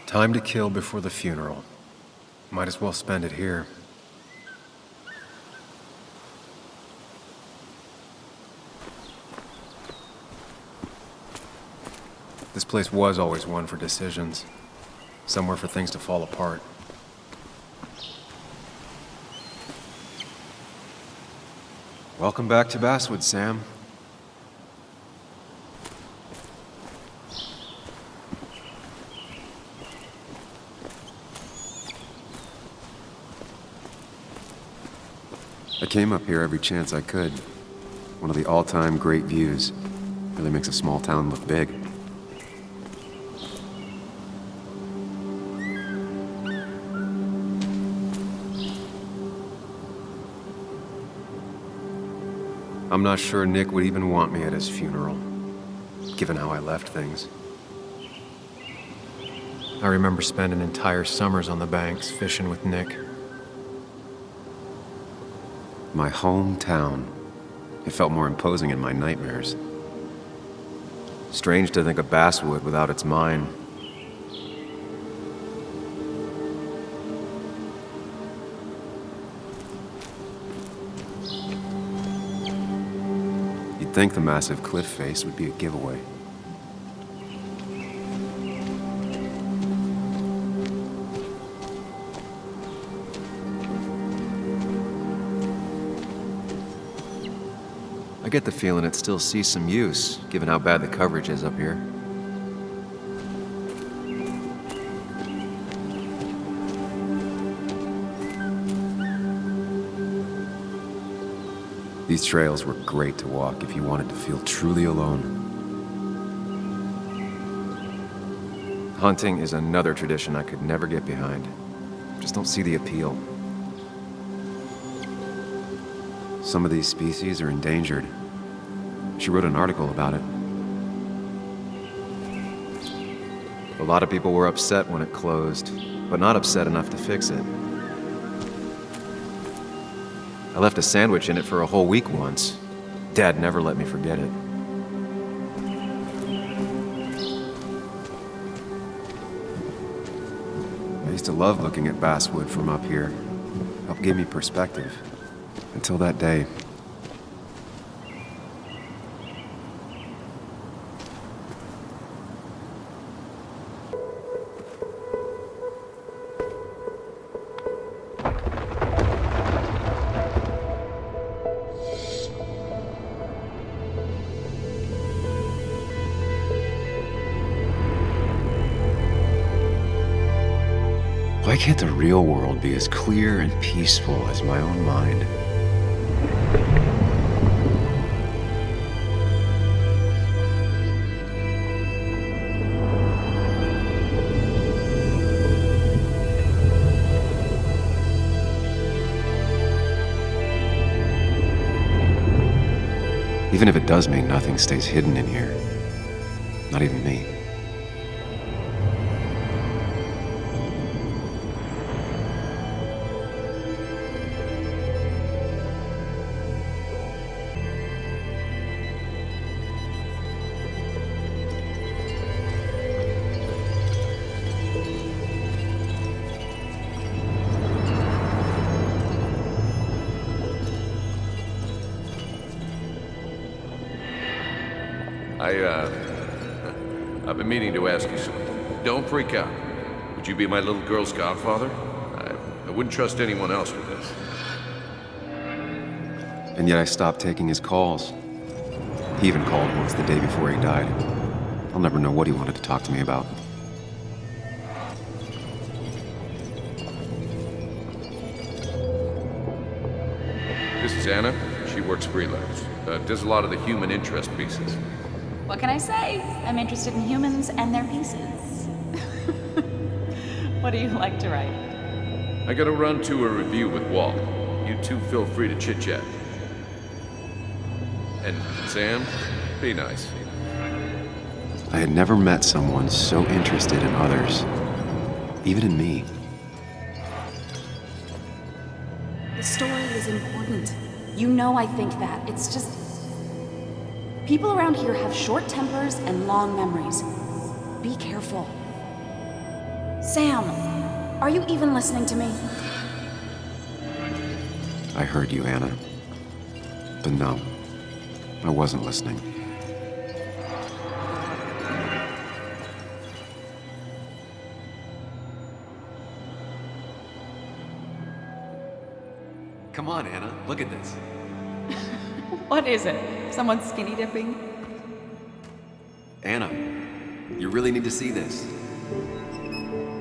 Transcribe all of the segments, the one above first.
Time to kill before the funeral. Might as well spend it here. This place was always one for decisions. Somewhere for things to fall apart. Welcome back to Basswood, Sam. I came up here every chance I could. One of the all-time great views. Really makes a small town look big. I'm not sure Nick would even want me at his funeral, given how I left things. I remember spending entire summers on the banks fishing with Nick. My hometown. It felt more imposing in my nightmares. Strange to think of Basswood without its mine. You'd think the massive cliff face would be a giveaway. I get the feeling it still sees some use, given how bad the coverage is up here. These trails were great to walk if you wanted to feel truly alone. Hunting is another tradition I could never get behind. Just don't see the appeal. Some of these species are endangered. She wrote an article about it. A lot of people were upset when it closed, but not upset enough to fix it. I left a sandwich in it for a whole week once. Dad never let me forget it. I used to love looking at Basswood from up here. Helped give me perspective. Until that day. Why can't the real world be as clear and peaceful as my own mind? Even if it does mean nothing stays hidden in here. Not even me. I've been meaning to ask you something. Don't freak out. Would you be my little girl's godfather? I wouldn't trust anyone else with this. And yet I stopped taking his calls. He even called once the day before he died. I'll never know what he wanted to talk to me about. This is Anna. She works freelance. Does a lot of the human interest pieces. What can I say? I'm interested in humans and their pieces. What do you like to write? I gotta run to a review with Walt. You two feel free to chit-chat. And Sam, be nice. I had never met someone so interested in others. Even in me. The story is important. You know I think that. It's just... people around here have short tempers and long memories. Be careful. Sam, are you even listening to me? I heard you, Anna. But no, I wasn't listening. Come on, Anna, look at this. What is it? Someone skinny dipping? Anna, you really need to see this.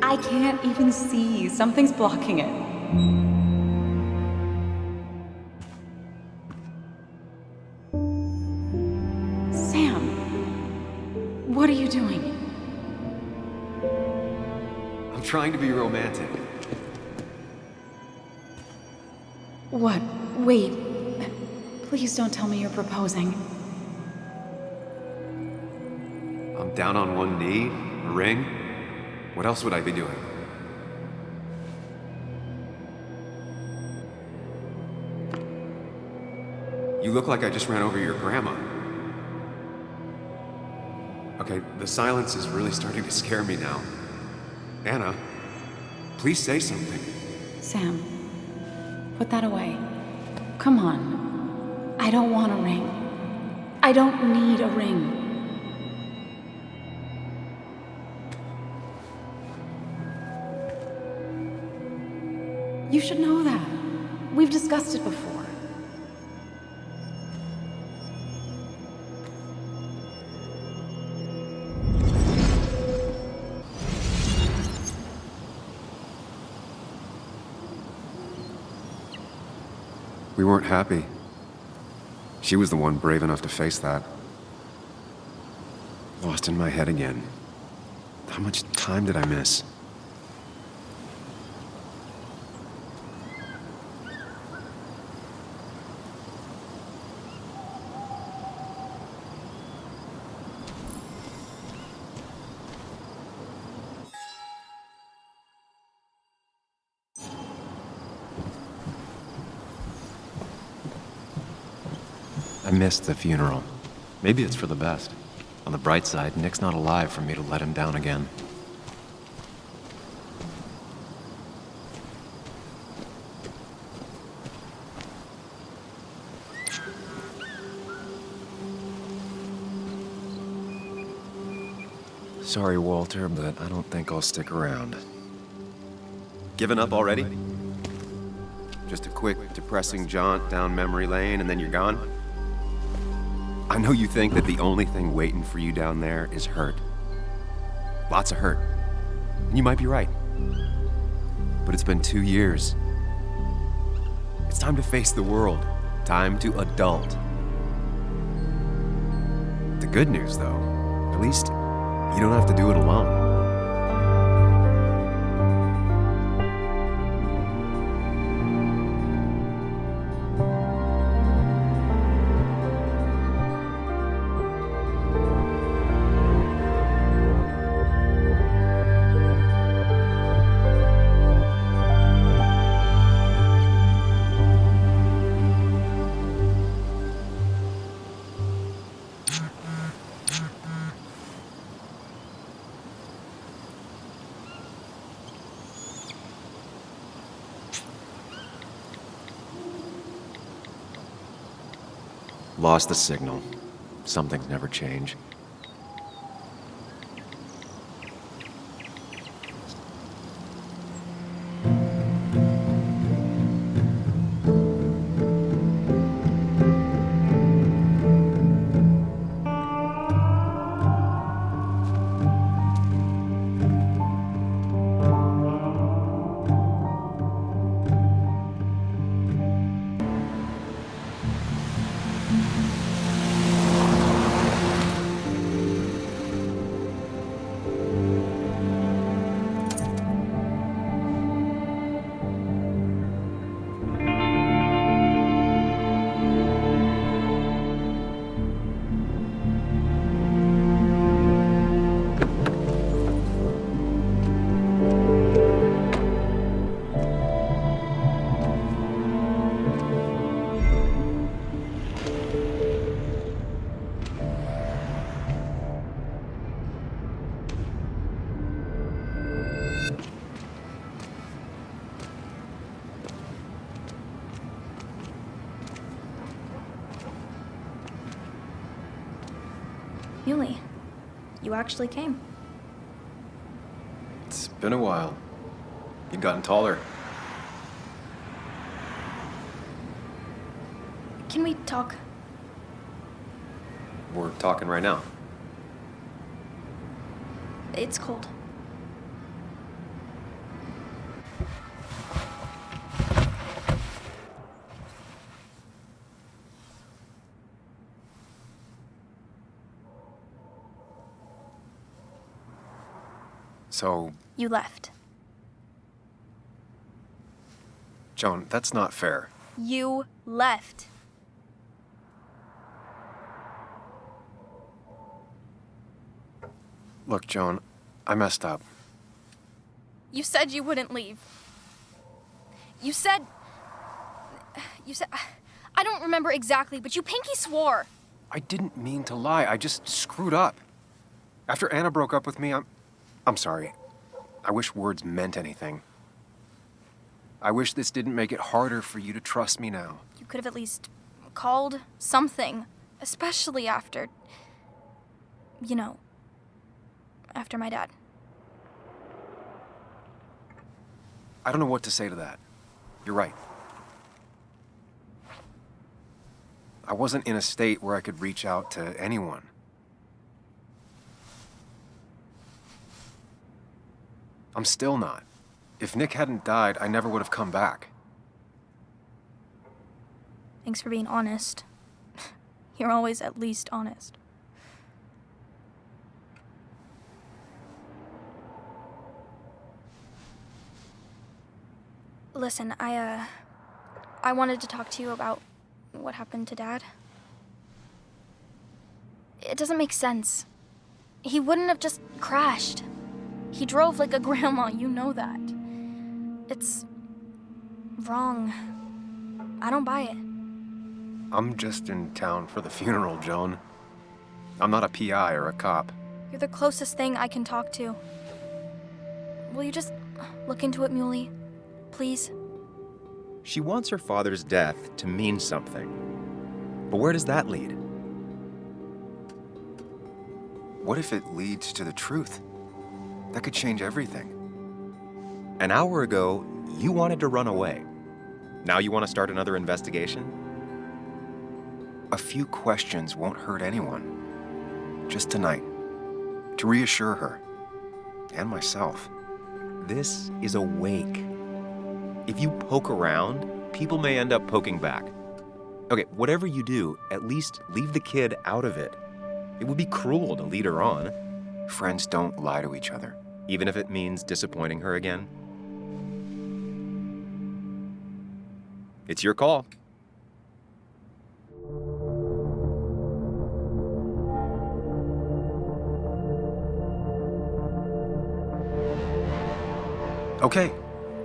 I can't even see. Something's blocking it. Sam, what are you doing? I'm trying to be romantic. What? Wait. Please don't tell me you're proposing. I'm down on one knee, a ring. What else would I be doing? You look like I just ran over your grandma. Okay, the silence is really starting to scare me now. Anna, please say something. Sam, put that away. Come on. I don't want a ring. I don't need a ring. You should know that. We've discussed it before. We weren't happy. She was the one brave enough to face that. Lost in my head again. How much time did I miss? I missed the funeral. Maybe it's for the best. On the bright side, Nick's not alive for me to let him down again. Sorry, Walter, but I don't think I'll stick around. Given up already? Just a quick, depressing jaunt down memory lane and then you're gone? I know you think that the only thing waiting for you down there is hurt. Lots of hurt. And you might be right. But it's been 2 years. It's time to face the world. Time to adult. The good news, though, at least you don't have to do it alone. Lost the signal. Some things never change. Muley, you actually came. It's been a while. You've gotten taller. Can we talk? We're talking right now. It's cold. So, You left. Joan, that's not fair. You left. Look, Joan, I messed up. You said you wouldn't leave. You said... I don't remember exactly, but you pinky swore. I didn't mean to lie. I just screwed up. After Anna broke up with me, I'm sorry. I wish words meant anything. I wish this didn't make it harder for you to trust me now. You could have at least called something, especially after... You know, after my dad. I don't know what to say to that. You're right. I wasn't in a state where I could reach out to anyone. I'm still not. If Nick hadn't died, I never would have come back. Thanks for being honest. You're always at least honest. Listen, I wanted to talk to you about what happened to Dad. It doesn't make sense. He wouldn't have just crashed. He drove like a grandma, you know that. It's wrong. I don't buy it. I'm just in town for the funeral, Joan. I'm not a PI or a cop. You're the closest thing I can talk to. Will you just look into it, Muley? Please? She wants her father's death to mean something. But where does that lead? What if it leads to the truth? That could change everything. An hour ago, you wanted to run away. Now you want to start another investigation? A few questions won't hurt anyone. Just tonight. To reassure her. And myself. This is a wake. If you poke around, people may end up poking back. Okay, whatever you do, at least leave the kid out of it. It would be cruel to lead her on. Friends don't lie to each other. Even if it means disappointing her again. It's your call. Okay,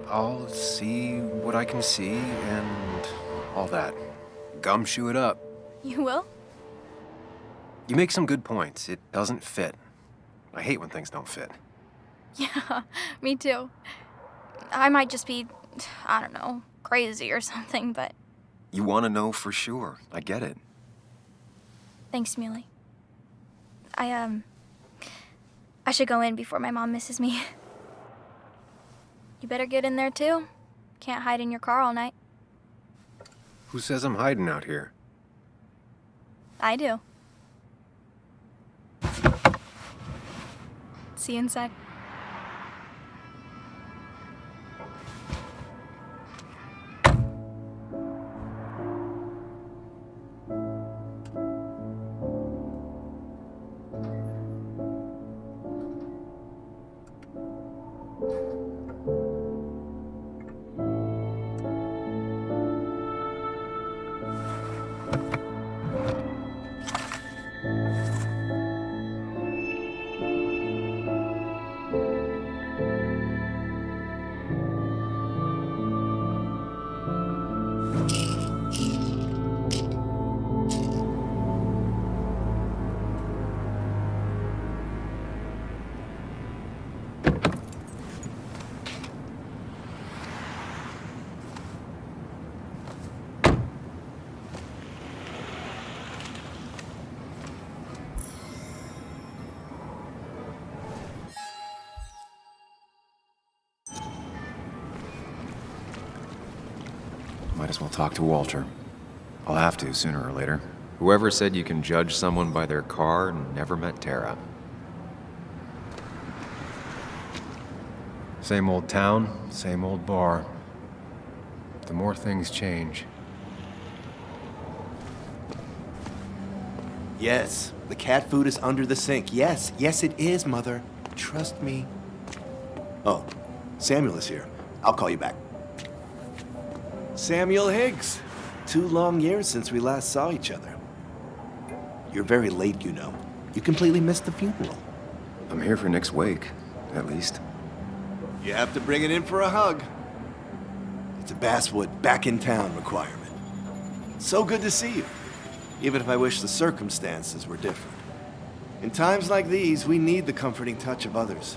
I'll see what I can see and all that. Gumshoe it up. You will? You make some good points. It doesn't fit. I hate when things don't fit. Yeah, me too. I might just be, I don't know, crazy or something, but... You want to know for sure. I get it. Thanks, Muley. I should go in before my mom misses me. You better get in there, too. Can't hide in your car all night. Who says I'm hiding out here? I do. See you inside. as well talk to Walter. I'll have to, sooner or later. Whoever said you can judge someone by their car never met Tara. Same old town, same old bar. The more things change. Yes, the cat food is under the sink. Yes, yes it is, Mother. Trust me. Oh, Samuel is here. I'll call you back. Samuel Higgs. 2 long years since we last saw each other. You're very late, you know. You completely missed the funeral. I'm here for Nick's wake, at least. You have to bring it in for a hug. It's a Basswood back in town requirement. So good to see you, even if I wish the circumstances were different. In times like these, we need the comforting touch of others.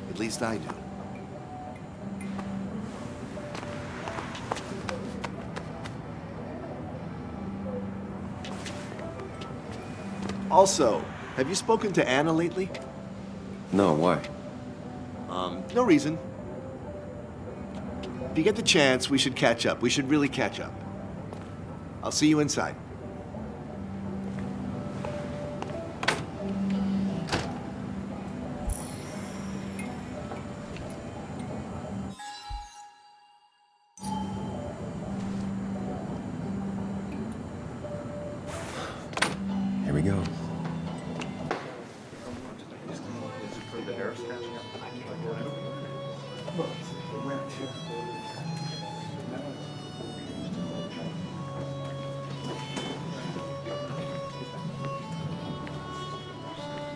At least I do. Also, have you spoken to Anna lately? No, why? No reason. If you get the chance, we should catch up. We should really catch up. I'll see you inside. Here we go.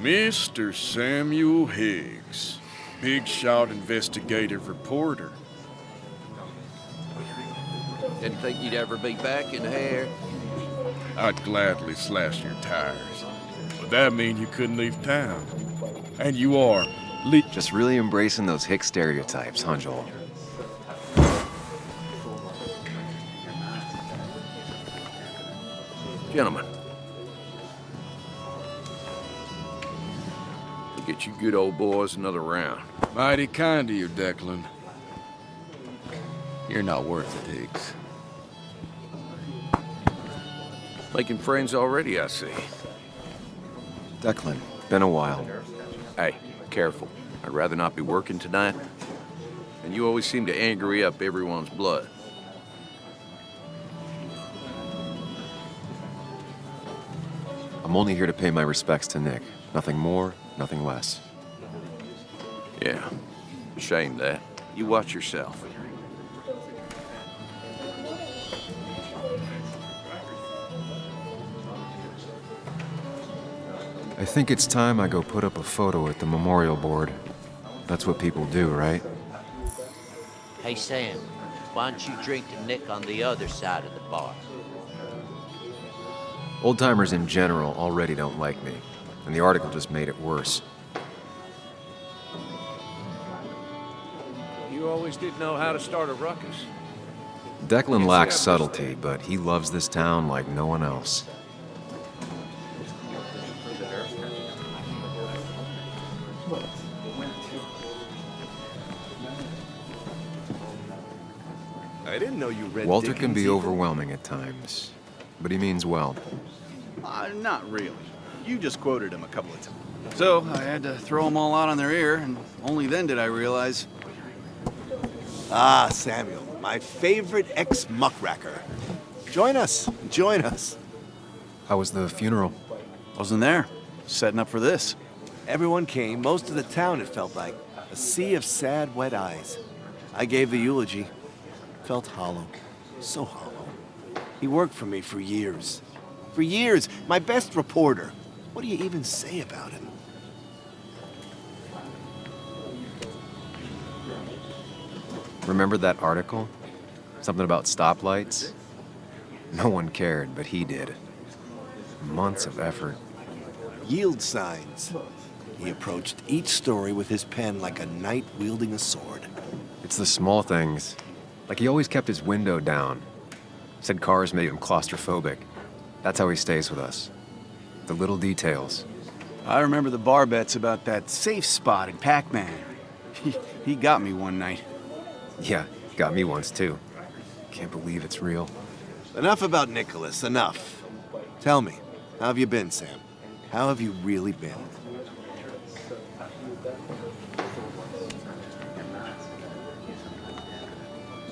Mr. Samuel Higgs, big shot investigative reporter. Didn't think you'd ever be back in here. I'd gladly slash your tires, but that mean you couldn't leave town. And you are Just really embracing those hick stereotypes, huh, Joel? Gentlemen. We'll get you good old boys another round. mighty kind of you, Declan. You're not worth it, Higgs. Making friends already, I see. Declan, been a while. Hey, careful. I'd rather not be working tonight. And you always seem to angry up everyone's blood. I'm only here to pay my respects to Nick. Nothing more, nothing less. Yeah, shame that. You watch yourself. I think it's time I go put up a photo at the memorial board. That's what people do, right? Hey, Sam, why don't you drink to Nick on the other side of the bar? Old-timers in general already don't like me, and the article just made it worse. You always did know how to start a ruckus. Declan lacks subtlety, but he loves this town like no one else. I didn't know you read Walter can Dickens be either. overwhelming at times, but he means well. Not really. You just quoted him a couple of times. So I had to throw them all out on their ear, and only then did I realize. Ah, Samuel, my favorite ex-muckracker. Join us, join us. How was the funeral? Wasn't there. Setting up for this. Everyone came, most of the town, it felt like. A sea of sad, wet eyes. I gave the eulogy. Felt hollow. So hollow. He worked for me for years. For years, my best reporter. What do you even say about him? Remember that article? Something about stoplights? No one cared, but he did. Months of effort. Yield signs. He approached each story with his pen like a knight wielding a sword. It's the small things. Like he always kept his window down. Said cars made him claustrophobic. That's how he stays with us. The little details. I remember the bar bets about that safe spot in Pac-Man. He got me one night. Yeah, got me once too. Can't believe it's real. Enough about Nicholas, enough. Tell me, how have you been, Sam? How have you really been?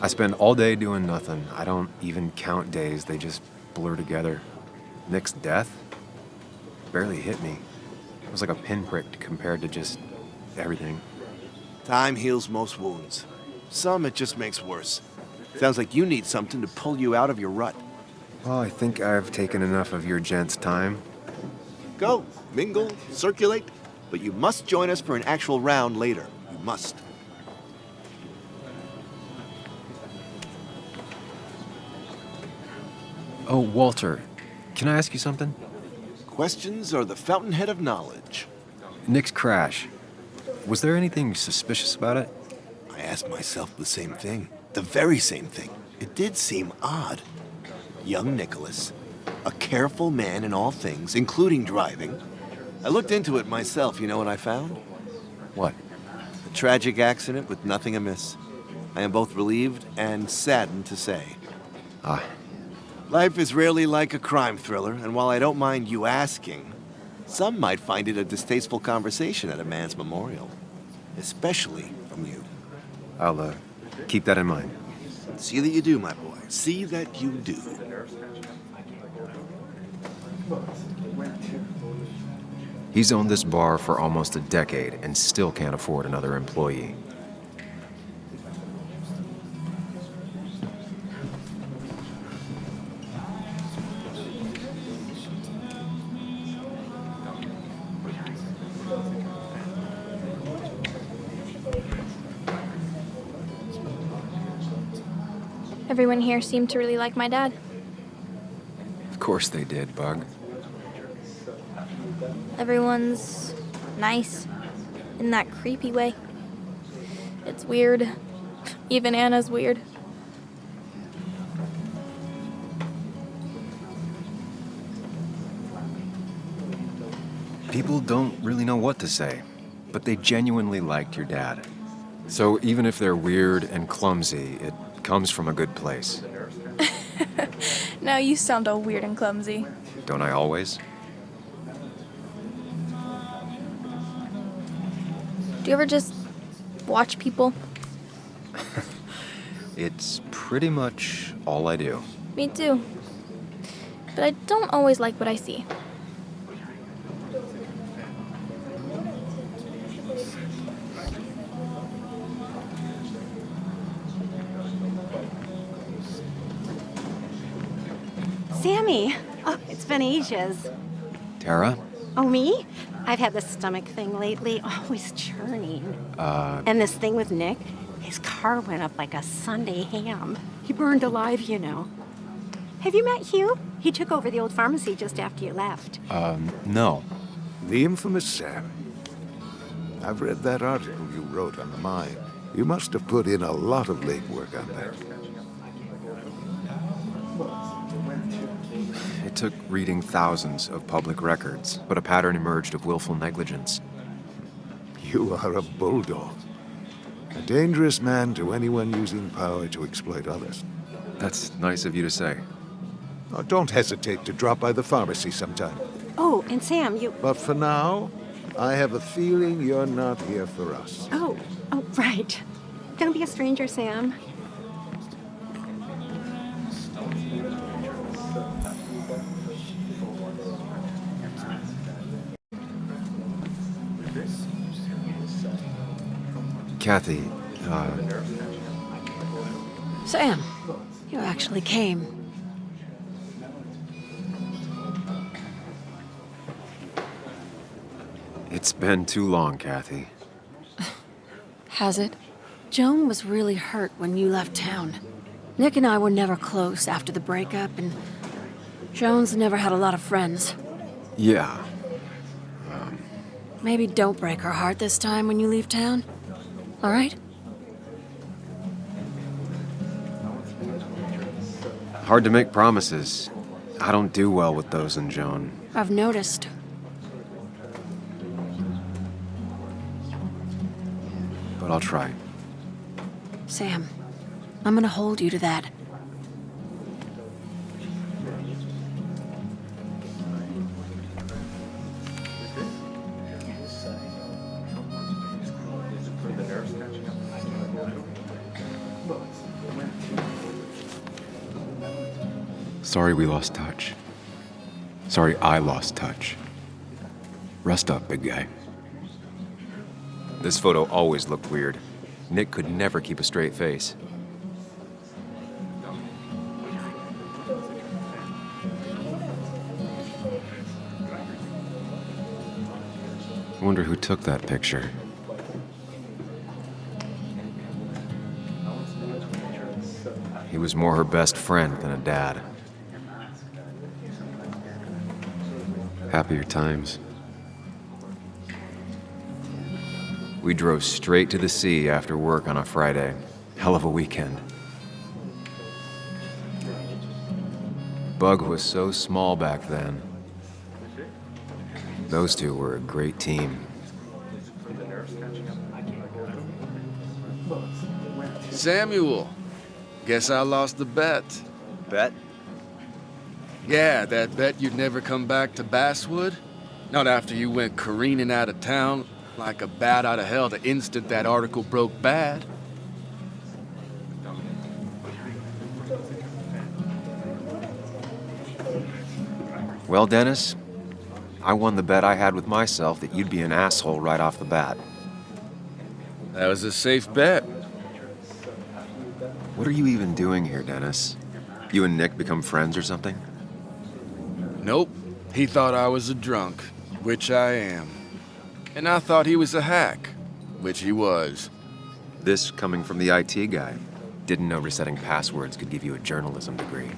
I spend all day doing nothing. I don't even count days, they just blur together. Nick's death barely hit me. It was like a pinprick compared to just everything. Time heals most wounds. Some it just makes worse. Sounds like you need something to pull you out of your rut. Well, I think I've taken enough of your gent's time. Go, mingle, circulate, but you must join us for an actual round later. You must. Oh, Walter, can I ask you something? Questions are the fountainhead of knowledge. Nick's crash. Was there anything suspicious about it? I asked myself the same thing. The very same thing. It did seem odd. Young Nicholas, a careful man in all things, including driving. I looked into it myself. You know what I found? What? A tragic accident with nothing amiss. I am both relieved and saddened to say. Ah. Life is rarely like a crime thriller, and while I don't mind you asking, some might find it a distasteful conversation at a man's memorial. Especially from you. I'll, keep that in mind. See that you do, my boy. See that you do. He's owned this bar for almost a decade and still can't afford another employee. Everyone here seemed to really like my dad. Of course they did, Bug. Everyone's nice in that creepy way. It's weird. Even Anna's weird. People don't really know what to say, but they genuinely liked your dad. So even if they're weird and clumsy, it comes from a good place. Now you sound all weird and clumsy. Don't I always? Do you ever just watch people? It's pretty much all I do. Me too. But I don't always like what I see. Sammy! Oh, it's been ages. Tara? Oh, me? I've had this stomach thing lately, always churning. And this thing with Nick, his car went up like a Sunday ham. He burned alive, you know. Have you met Hugh? He took over the old pharmacy just after you left. No. The infamous Sam. I've read that article you wrote on the mine. You must have put in a lot of legwork on that. It took reading thousands of public records, but a pattern emerged of willful negligence. You are a bulldog. A dangerous man to anyone using power to exploit others. That's nice of you to say. Oh, don't hesitate to drop by the pharmacy sometime. Oh, and Sam, you... But for now, I have a feeling you're not here for us. Oh, right. Don't be a stranger, Sam. Kathy, Sam, you actually came. it's been too long, Kathy. Has it? Joan was really hurt when you left town. Nick and I were never close after the breakup, and Joan's never had a lot of friends. Yeah. Maybe don't break her heart this time when you leave town. All right? Hard to make promises. I don't do well with those in Joan. I've noticed. But I'll try. Sam, I'm gonna hold you to that. Sorry we lost touch. Sorry I lost touch. Rest up, big guy. This photo always looked weird. Nick could never keep a straight face. I wonder who took that picture. He was more her best friend than a dad. Happier times. We drove straight to the sea after work on a Friday. Hell of a weekend. Bug was so small back then. Those two were a great team. Samuel, guess I lost the bet. Bet? Yeah, that bet you'd never come back to Basswood. Not after you went careening out of town like a bat out of hell the instant that article broke bad. Well, Dennis, I won the bet I had with myself that you'd be an asshole right off the bat. That was a safe bet. What are you even doing here, Dennis? You and Nick become friends or something? Nope. He thought I was a drunk, which I am. And I thought he was a hack, which he was. This coming from the IT guy. Didn't know resetting passwords could give you a journalism degree.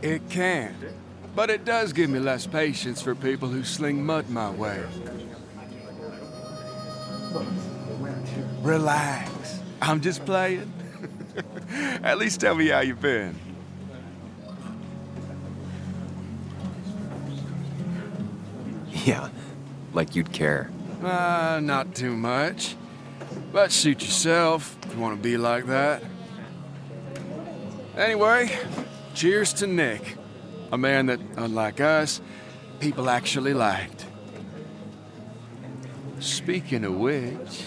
It can. But it does give me less patience for people who sling mud my way. Relax. I'm just playing. At least tell me how you've been. Yeah, like you'd care. Not too much. But suit yourself if you want to be like that. Anyway, cheers to Nick. A man that, unlike us, people actually liked. Speaking of which...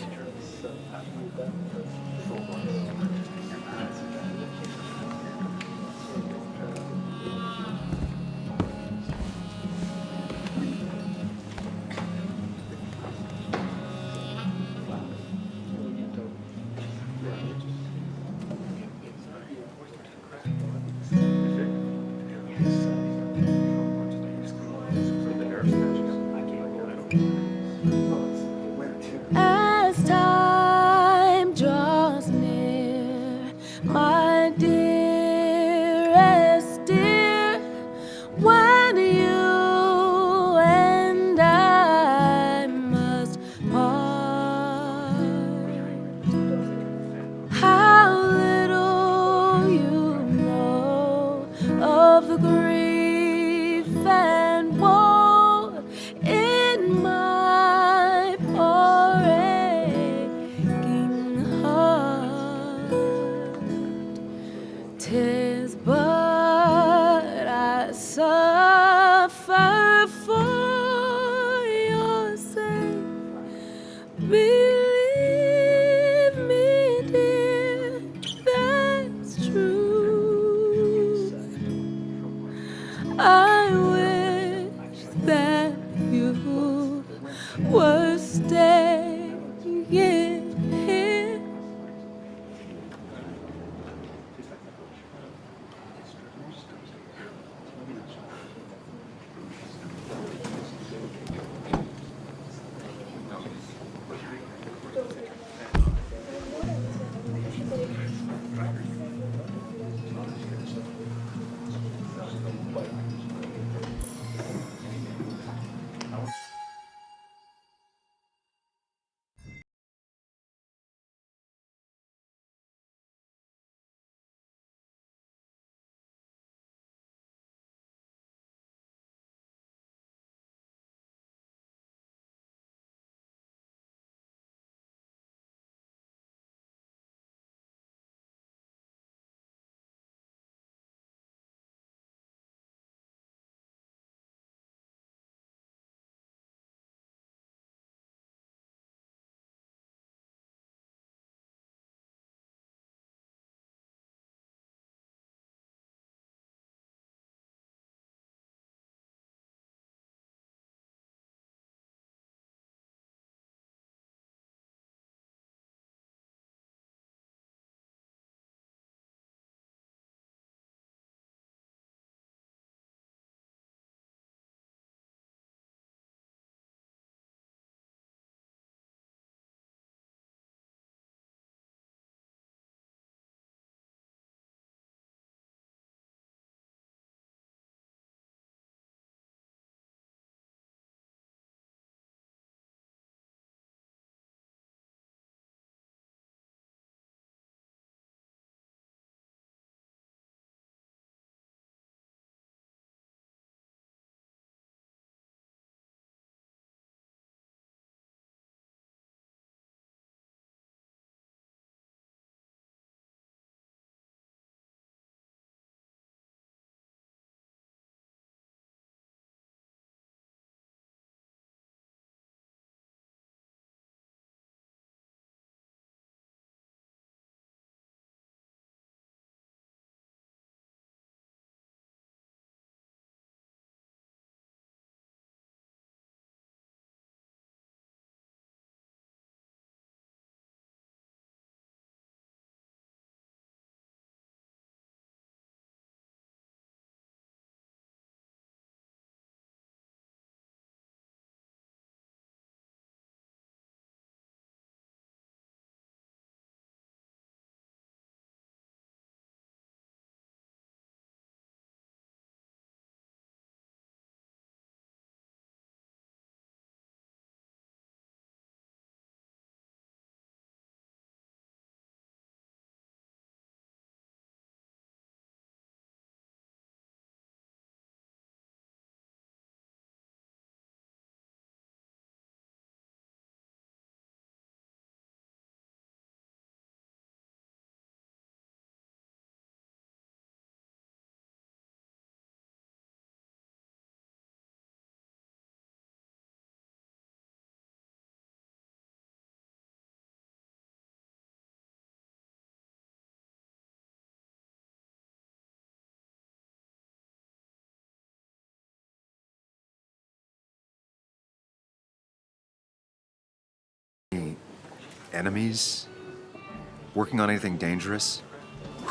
As time draws near, my dearest dear, when you and I must part, how little you know of the grief and woe in my poor aching heart. 'Tis but I suffer for your sake. Believe me, dear, that's true. I wish that you were staying here. Any enemies? Working on anything dangerous?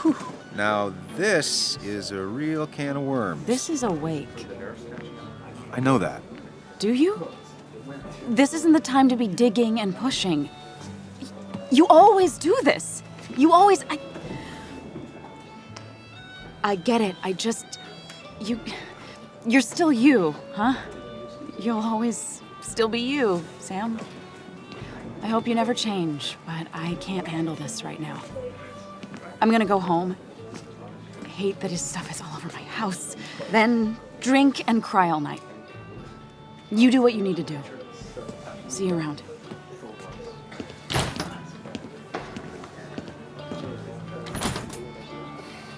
Whew. Now, this is a real can of worms. This is a wake. I know that. Do you? This isn't the time to be digging and pushing. You always do this. You always... I get it. I just... You're still you, huh? You'll always still be you, Sam. I hope you never change, but I can't handle this right now. I'm gonna go home. I hate that his stuff is all over my house. Then drink and cry all night. You do what you need to do. See you around.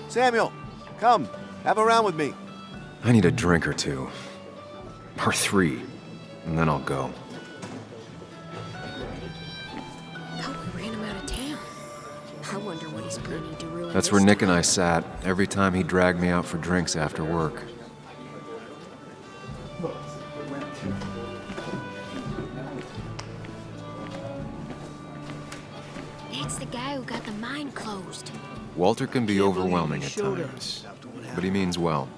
Samuel, come, have a round with me. I need a drink or two. Or 3, and then I'll go. Thought we ran him out of town. I wonder what he's planning to ruin. That's where Nick and I sat every time he dragged me out for drinks after work. That's the guy who got the mine closed. Walter can be overwhelming at times, but he means well.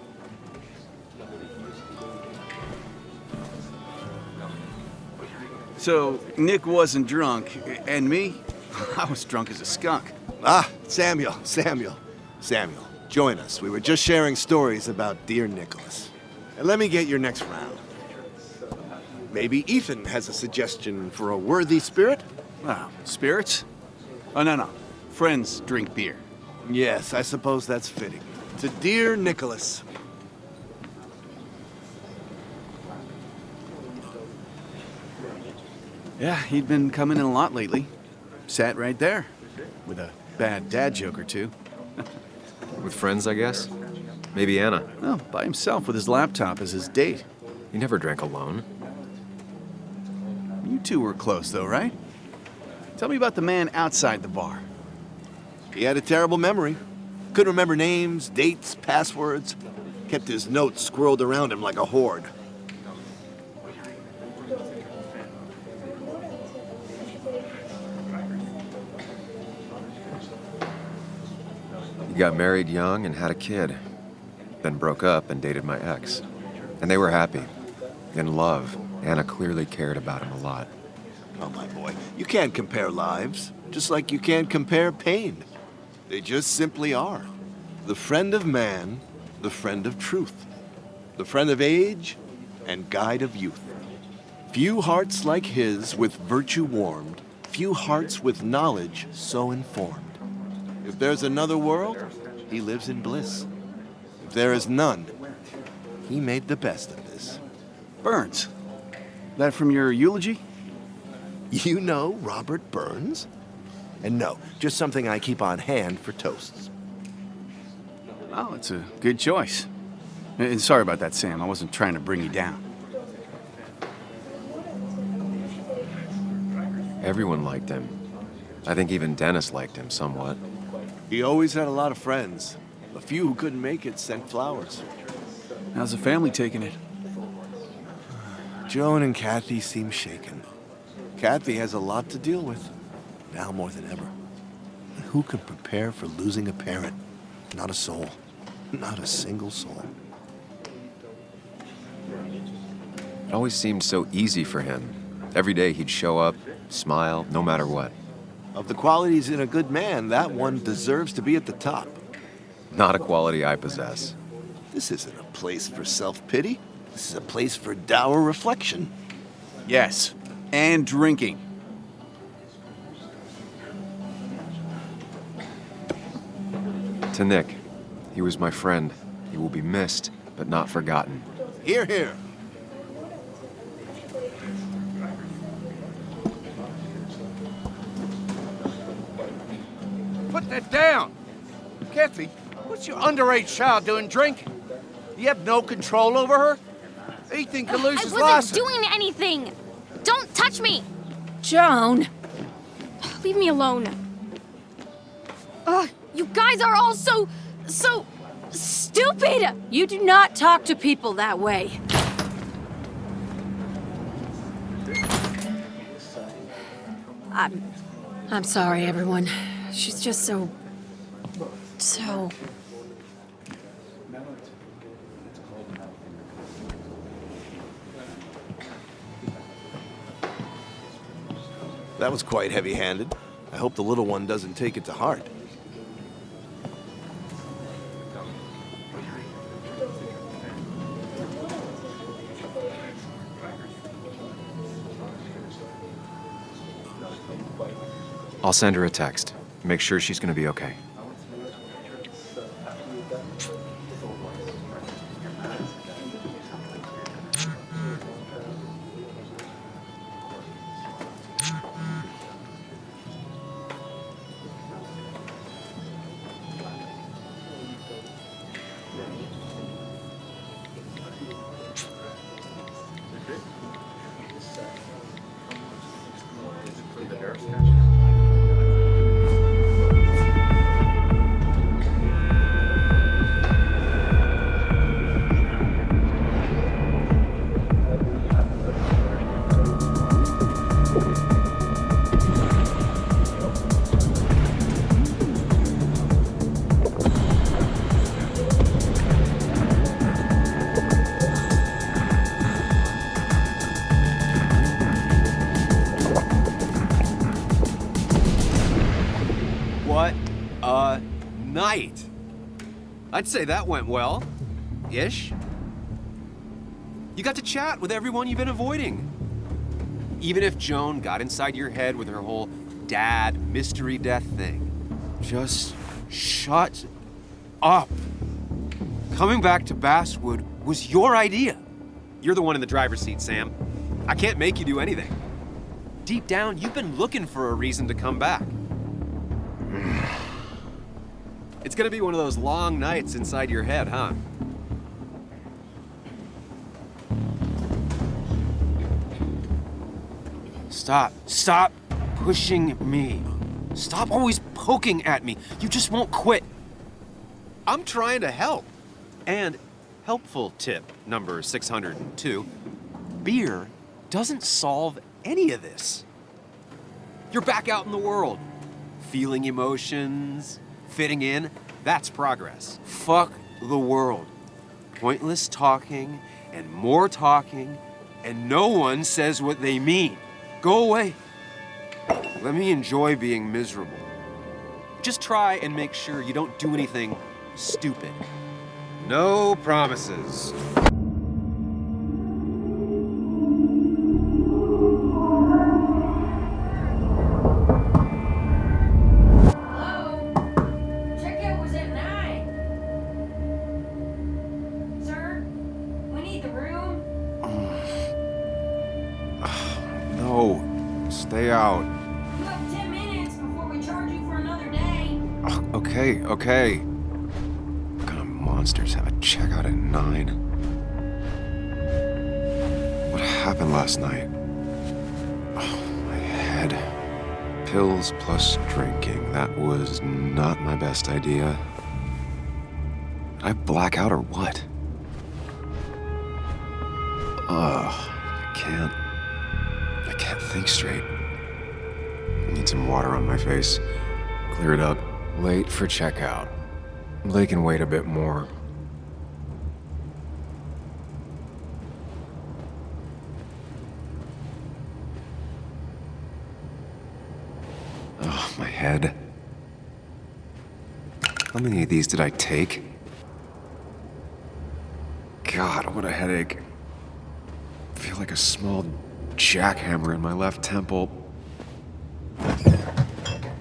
So, Nick wasn't drunk, and me? I was drunk as a skunk. Ah, Samuel, join us. We were just sharing stories about dear Nicholas. And let me get your next round. Maybe Ethan has a suggestion for a worthy spirit? Wow, spirits? Oh, no. Friends drink beer. Yes, I suppose that's fitting. To dear Nicholas. Yeah, he'd been coming in a lot lately. Sat right there, with a bad dad joke or two. With friends, I guess? Maybe Anna. Oh, by himself with his laptop as his date. He never drank alone. You two were close, though, right? Tell me about the man outside the bar. He had a terrible memory. Couldn't remember names, dates, passwords. Kept his notes squirreled around him like a hoard. He got married young and had a kid. Then broke up and dated my ex. And they were happy. In love. Anna clearly cared about him a lot. Oh, my boy, you can't compare lives, just like you can't compare pain. They just simply are. The friend of man, the friend of truth. The friend of age, and guide of youth. Few hearts like his with virtue warmed, few hearts with knowledge so informed. If there's another world, he lives in bliss. If there is none, he made the best of this. Burns. That from your eulogy? You know Robert Burns? And no, just something I keep on hand for toasts. Oh, it's a good choice. And sorry about that, Sam. I wasn't trying to bring you down. Everyone liked him. I think even Dennis liked him somewhat. He always had a lot of friends. A few who couldn't make it sent flowers. How's the family taking it? Joan and Kathy seem shaken. Kathy has a lot to deal with, now more than ever. And who can prepare for losing a parent? Not a soul. Not a single soul. It always seemed so easy for him. Every day he'd show up, smile, no matter what. Of the qualities in a good man, that one deserves to be at the top. Not a quality I possess. This isn't a place for self-pity. This is a place for dour reflection. Yes, and drinking. To Nick, he was my friend. He will be missed, but not forgotten. Hear, hear. Put that down! Kathy, what's your underage child doing drinking? You have no control over her? Ethan can lose his license. I wasn't doing anything! Don't touch me! Joan! Leave me alone. You guys are all so stupid! You do not talk to people that way. I'm sorry, everyone. She's just so... That was quite heavy-handed. I hope the little one doesn't take it to heart. I'll send her a text. Make sure she's gonna be okay. Night. I'd say that went well. Ish. You got to chat with everyone you've been avoiding. Even if Joan got inside your head with her whole dad mystery death thing. Just shut up. Coming back to Basswood was your idea. You're the one in the driver's seat, Sam. I can't make you do anything. Deep down, you've been looking for a reason to come back. It's gonna be one of those long nights inside your head, huh? Stop pushing me. Stop always poking at me. You just won't quit. I'm trying to help. And helpful tip number 602, beer doesn't solve any of this. You're back out in the world, feeling emotions, fitting in, that's progress. Fuck the world. Pointless talking and more talking, and no one says what they mean. Go away. Let me enjoy being miserable. Just try and make sure you don't do anything stupid. No promises. Stay out. You have 10 minutes before we charge you for another day. Okay. What kind of monsters have a checkout at 9? What happened last night? Oh, my head. Pills plus drinking. That was not my best idea. Did I black out or what? I can't think straight. I need some water on my face. Clear it up. Late for checkout. They can wait a bit more. Oh, my head. How many of these did I take? God, what a headache. I feel like a small jackhammer in my left temple.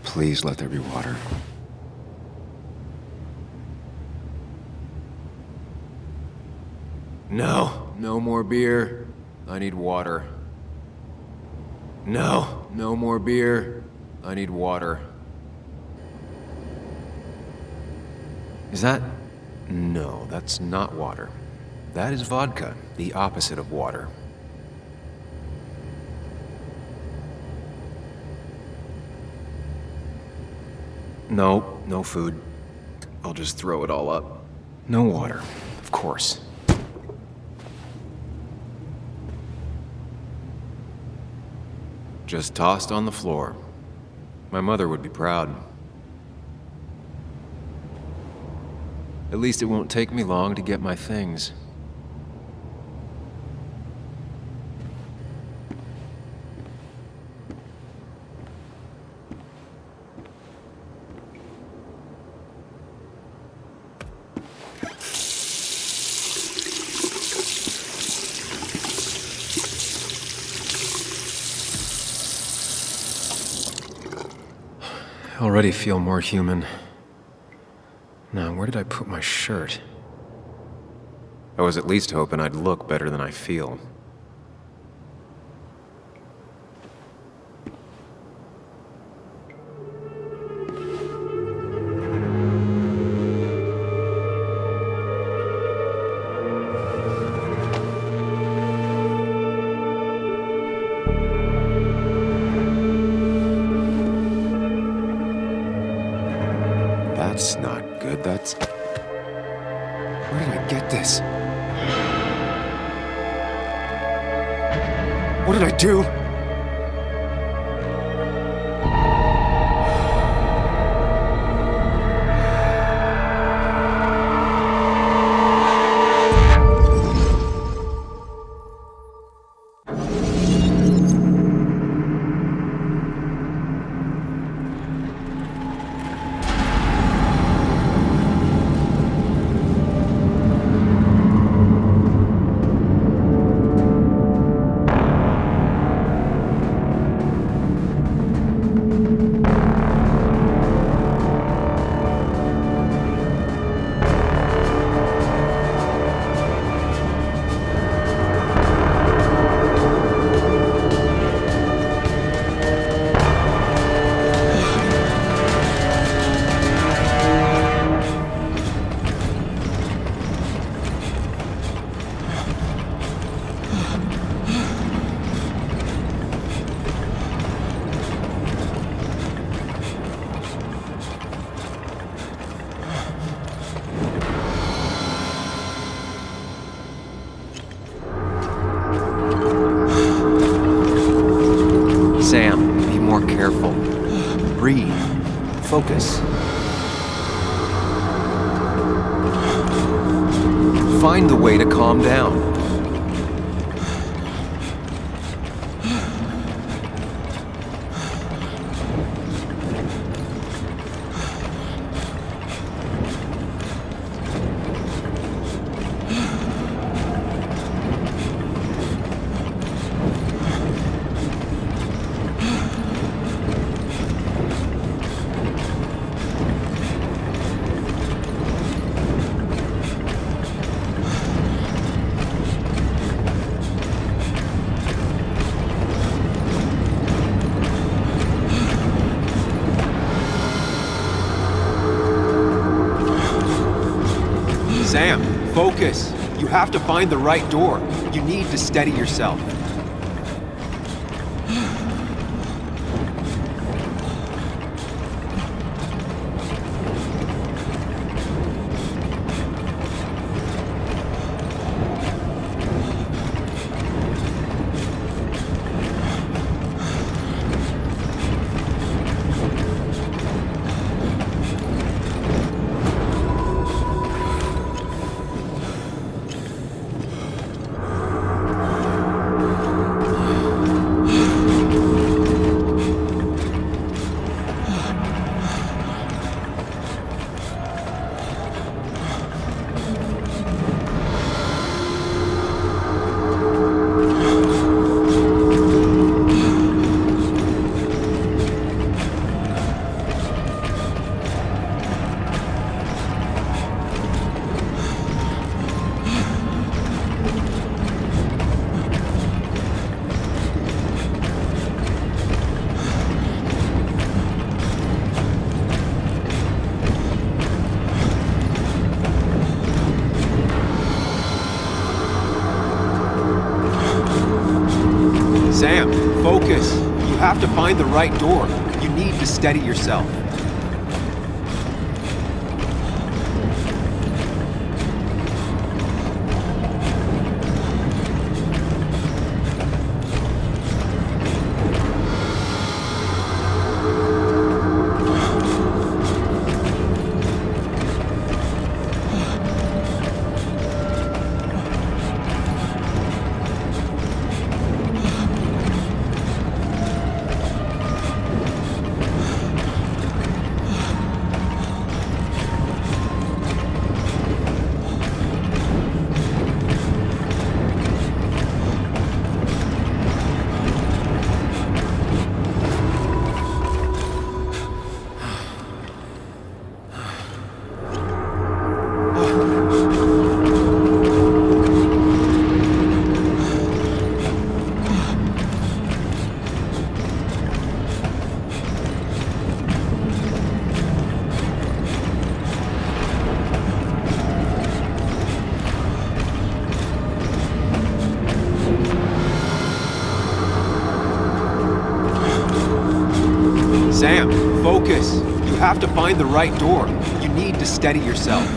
Please let there be water. No more beer. I need water. No more beer. I need water. Is that? No, that's not water. That is vodka, the opposite of water. No food. I'll just throw it all up. No water, of course. Just tossed on the floor. My mother would be proud. At least it won't take me long to get my things. I already feel more human. Now, where did I put my shirt? I was at least hoping I'd look better than I feel. That's not good. That's... Where did I get this? What did I do? Sam, be more careful. Breathe. Focus. Find the way to calm down. Sam, focus. You have to find the right door. You need to steady yourself. Sam, focus. You have to find the right door. You need to steady yourself. Sam, focus. You have to find the right door. You need to steady yourself.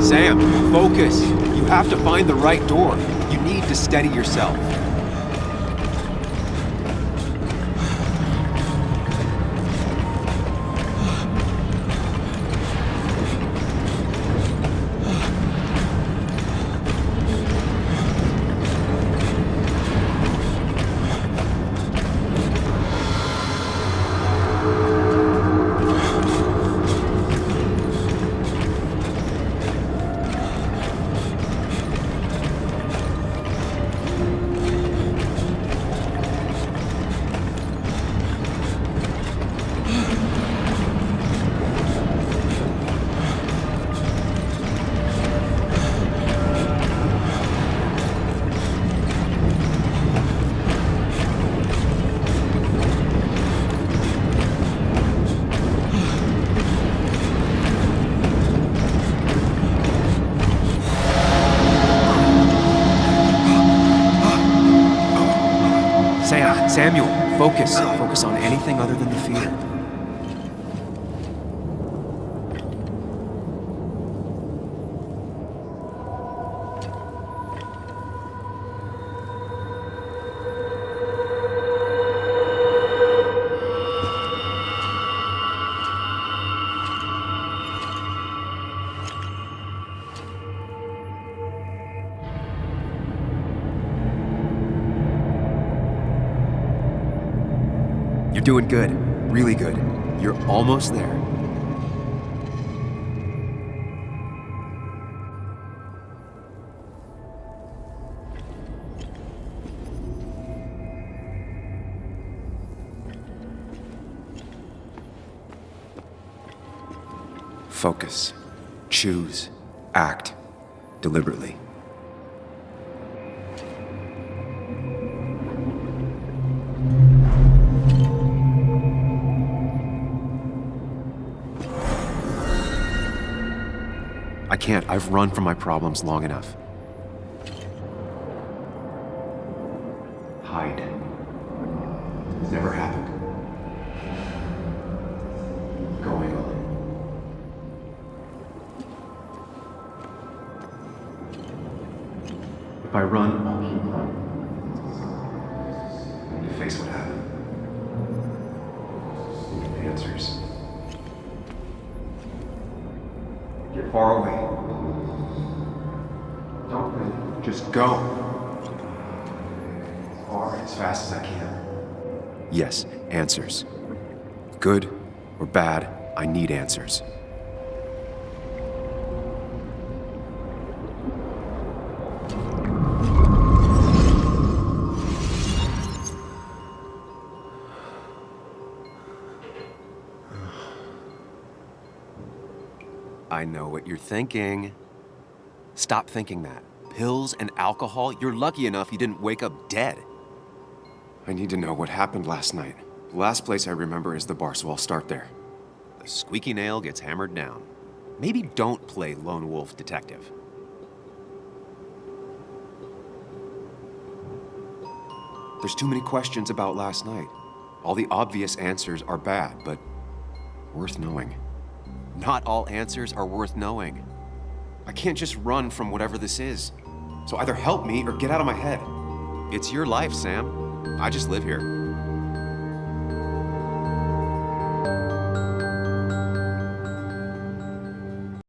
Sam, focus. You have to find the right door. You need to steady yourself. Samuel, focus. Focus on anything other than the fear. You're doing good. Really good. You're almost there. Focus. Choose. Act. Deliberately. I can't. I've run from my problems long enough. Hide. It's never happened. Going on. If I run, I'll keep running. You face what happened. Answers. Get far away. Don't wait. Just go. Or as fast as I can. Yes, answers. Good or bad, I need answers. I know what you're thinking. Stop thinking that. Pills and alcohol, you're lucky enough you didn't wake up dead. I need to know what happened last night. The last place I remember is the bar, so I'll start there. The squeaky nail gets hammered down. Maybe don't play lone wolf detective. There's too many questions about last night. All the obvious answers are bad, but worth knowing. Not all answers are worth knowing. I can't just run from whatever this is. So either help me or get out of my head. It's your life, Sam. I just live here.